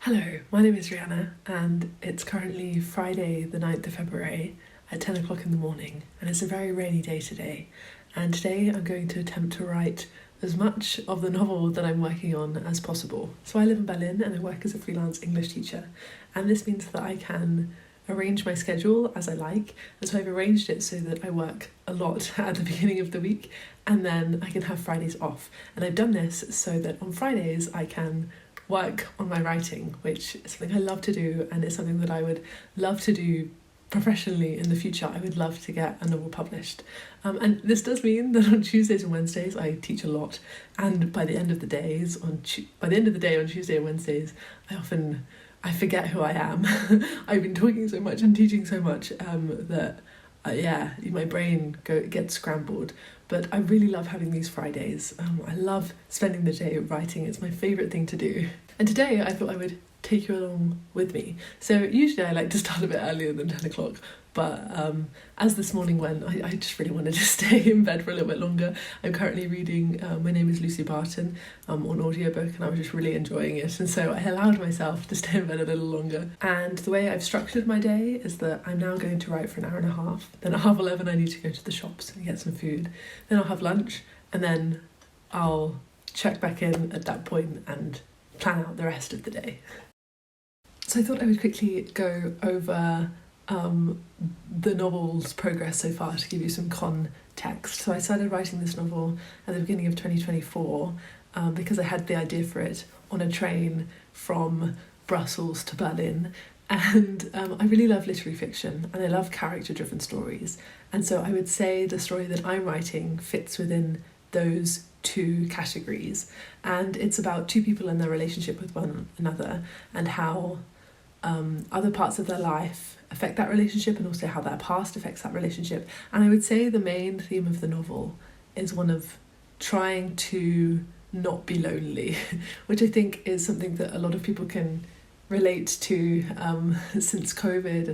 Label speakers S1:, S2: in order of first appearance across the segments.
S1: Hello, my name is Rhianna and it's currently Friday the 9th of February at 10 o'clock in the morning and it's a very rainy day today, and today I'm going to attempt to write as much of the novel that I'm working on as possible. So I live in Berlin and I work as a freelance English teacher, and this means that I can arrange my schedule as I like, and so I've arranged it so that I work a lot at the beginning of the week and then I can have Fridays off. And I've done this so that on Fridays I can work on my writing, which is something I love to do and it's something that I would love to do professionally in the future. I would love to get a novel published. And this does mean that on Tuesdays and Wednesdays I teach a lot, and by the end of the day on Tuesday and Wednesdays I forget who I am. I've been talking so much and teaching so much that my brain gets scrambled. But I really love having these Fridays. I love spending the day writing. It's my favourite thing to do. And today I thought I would take you along with me. So usually I like to start a bit earlier than 10 o'clock, but as this morning went, I just really wanted to stay in bed for a little bit longer. I'm currently reading My Name is Lucy Barton on audiobook, and I was just really enjoying it, and so I allowed myself to stay in bed a little longer. And the way I've structured my day is that I'm now going to write for an hour and a half, then at 11:30 I need to go to the shops and get some food, then I'll have lunch, and then I'll check back in at that point and plan out the rest of the day. So I thought I would quickly go over the novel's progress so far to give you some context. So I started writing this novel at the beginning of 2024 because I had the idea for it on a train from Brussels to Berlin. And I really love literary fiction and I love character-driven stories. And so I would say the story that I'm writing fits within those two categories. And it's about two people and their relationship with one another and how other parts of their life affect that relationship, and also how their past affects that relationship. And I would say the main theme of the novel is one of trying to not be lonely, which I think is something that a lot of people can relate to since COVID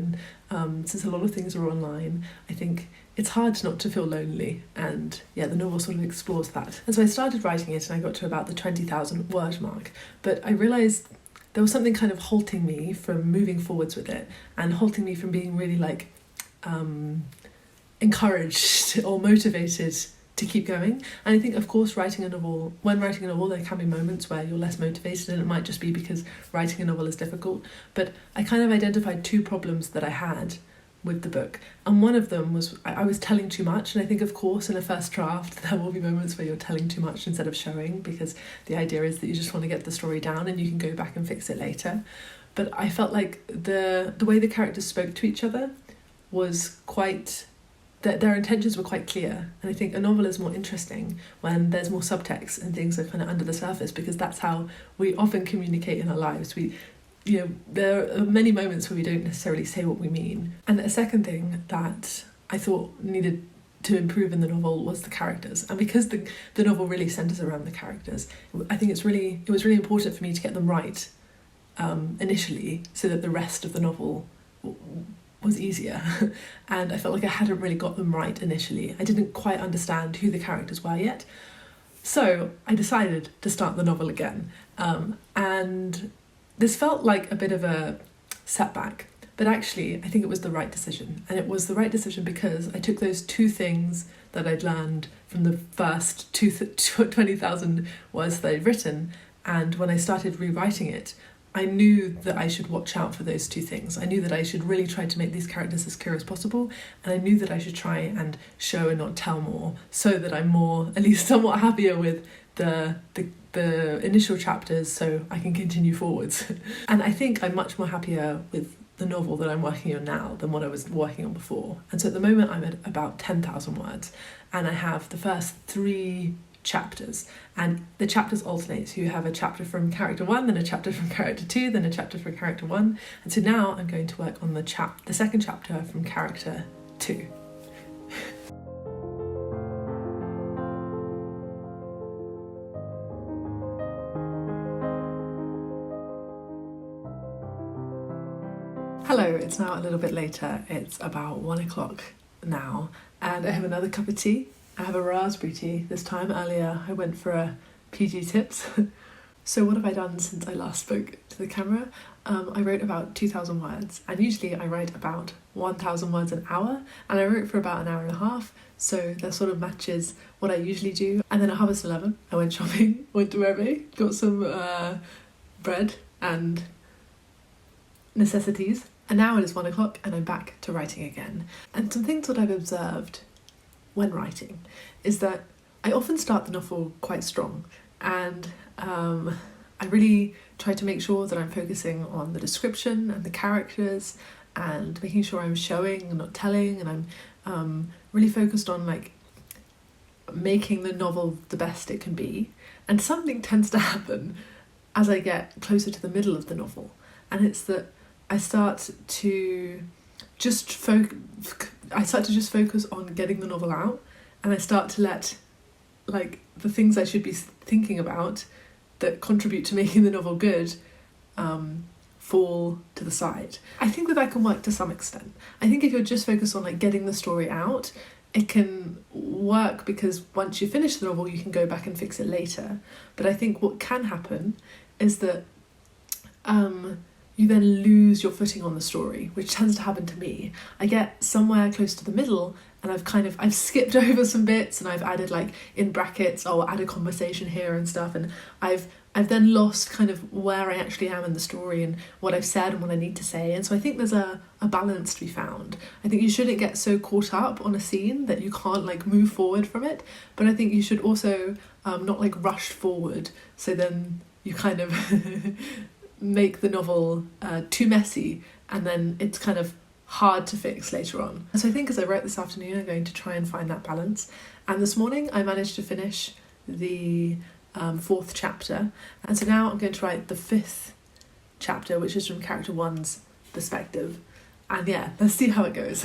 S1: and since a lot of things are online. I think it's hard not to feel lonely, and the novel sort of explores that. And so I started writing it and I got to about the 20,000 word mark, but I realised there was something kind of halting me from moving forwards with it, and halting me from being really encouraged or motivated to keep going. And I think, of course, when writing a novel, there can be moments where you're less motivated, and it might just be because writing a novel is difficult. But I kind of identified two problems that I had with the book, and one of them was I was telling too much. And I think, of course, in a first draft there will be moments where you're telling too much instead of showing, because the idea is that you just want to get the story down and you can go back and fix it later. But I felt like the way the characters spoke to each other was quite, their intentions were quite clear. And I think a novel is more interesting when there's more subtext and things are kind of under the surface, because that's how we often communicate in our lives. There are many moments where we don't necessarily say what we mean. And a second thing that I thought needed to improve in the novel was the characters. And because the novel really centres around the characters, I think it was really important for me to get them right initially, so that the rest of the novel was easier. And I felt like I hadn't really got them right initially. I didn't quite understand who the characters were yet. So I decided to start the novel again. And this felt like a bit of a setback, but actually I think it was the right decision. And it was the right decision because I took those two things that I'd learned from the first 20,000 words that I'd written, and when I started rewriting it, I knew that I should watch out for those two things. I knew that I should really try to make these characters as clear as possible, and I knew that I should try and show and not tell more, so that I'm more, at least somewhat happier with the initial chapters, so I can continue forwards. And I think I'm much more happier with the novel that I'm working on now than what I was working on before. And so at the moment I'm at about 10,000 words, and I have the first 3 chapters, and the chapters alternate. So you have a chapter from character 1, then a chapter from character 2, then a chapter from character 1. And so now I'm going to work on the second chapter from character 2. Hello, it's now a little bit later. It's about 1 o'clock now, and I have another cup of tea. I have a raspberry tea this time. Earlier I went for a PG Tips So what have I done since I last spoke to the camera? I wrote about 2,000 words, and usually I write about 1,000 words an hour, and I wrote for about an hour and a half, so that sort of matches what I usually do. And then at 11:30 I went shopping, went to Reve, got some bread and necessities, and now it is 1 o'clock and I'm back to writing again. And some things that I've observed when writing is that I often start the novel quite strong, and I really try to make sure that I'm focusing on the description and the characters and making sure I'm showing and not telling, and I'm really focused on like making the novel the best it can be. And something tends to happen as I get closer to the middle of the novel, and it's that I start to just focus on getting the novel out, and I start to let like the things I should be thinking about that contribute to making the novel good fall to the side. I think that can work to some extent. I think if you're just focused on like getting the story out, it can work because once you finish the novel you can go back and fix it later. But I think what can happen is that you then lose your footing on the story, which tends to happen to me. I get somewhere close to the middle and I've skipped over some bits, and I've added like in brackets, oh, I'll add a conversation here and stuff, and I've then lost kind of where I actually am in the story and what I've said and what I need to say. And so I think there's a balance to be found. I think you shouldn't get so caught up on a scene that you can't like move forward from it, but I think you should also not like rush forward, so then you kind of make the novel too messy, and then it's kind of hard to fix later on. So I think as I write this afternoon I'm going to try and find that balance. And this morning I managed to finish the 4th chapter, and so now I'm going to write the 5th chapter, which is from character 1's perspective. And yeah, let's see how it goes.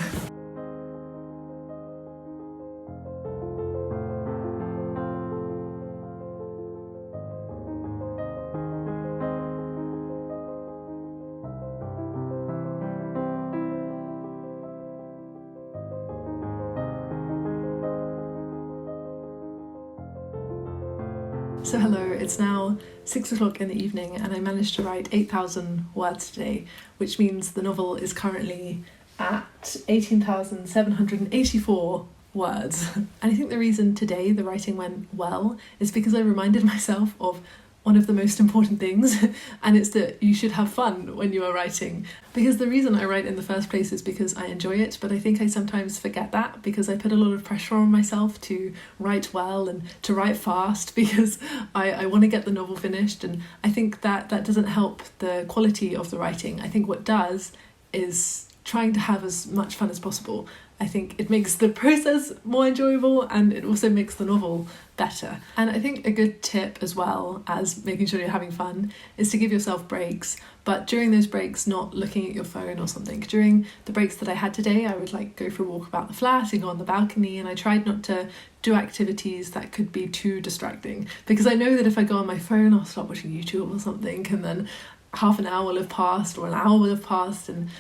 S1: So hello, it's now 6 o'clock in the evening and I managed to write 8,000 words today, which means the novel is currently at 18,784 words. And I think the reason today the writing went well is because I reminded myself of one of the most important things, and it's that you should have fun when you are writing. Because the reason I write in the first place is because I enjoy it, but I think I sometimes forget that because I put a lot of pressure on myself to write well and to write fast because I want to get the novel finished, and I think that doesn't help the quality of the writing. I think what does is trying to have as much fun as possible. I think it makes the process more enjoyable and it also makes the novel better. And I think a good tip as well as making sure you're having fun is to give yourself breaks, but during those breaks not looking at your phone or something. During the breaks that I had today I would like go for a walk about the flat and go on the balcony, and I tried not to do activities that could be too distracting because I know that if I go on my phone I'll start watching YouTube or something, and then half an hour will have passed or an hour will have passed, and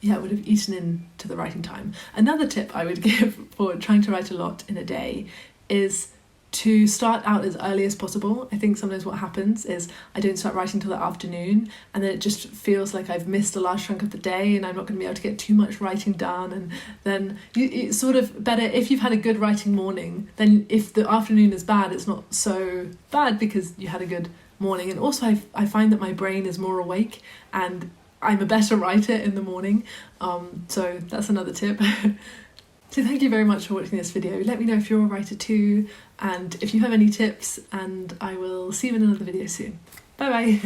S1: it would have eaten into the writing time. Another tip I would give for trying to write a lot in a day is to start out as early as possible. I think sometimes what happens is I don't start writing till the afternoon, and then it just feels like I've missed a large chunk of the day and I'm not going to be able to get too much writing done. And then it's sort of better if you've had a good writing morning, then if the afternoon is bad it's not so bad because you had a good morning. And also I find that my brain is more awake and I'm a better writer in the morning, so that's another tip. So thank you very much for watching this video. Let me know if you're a writer too, and if you have any tips, and I will see you in another video soon. Bye bye.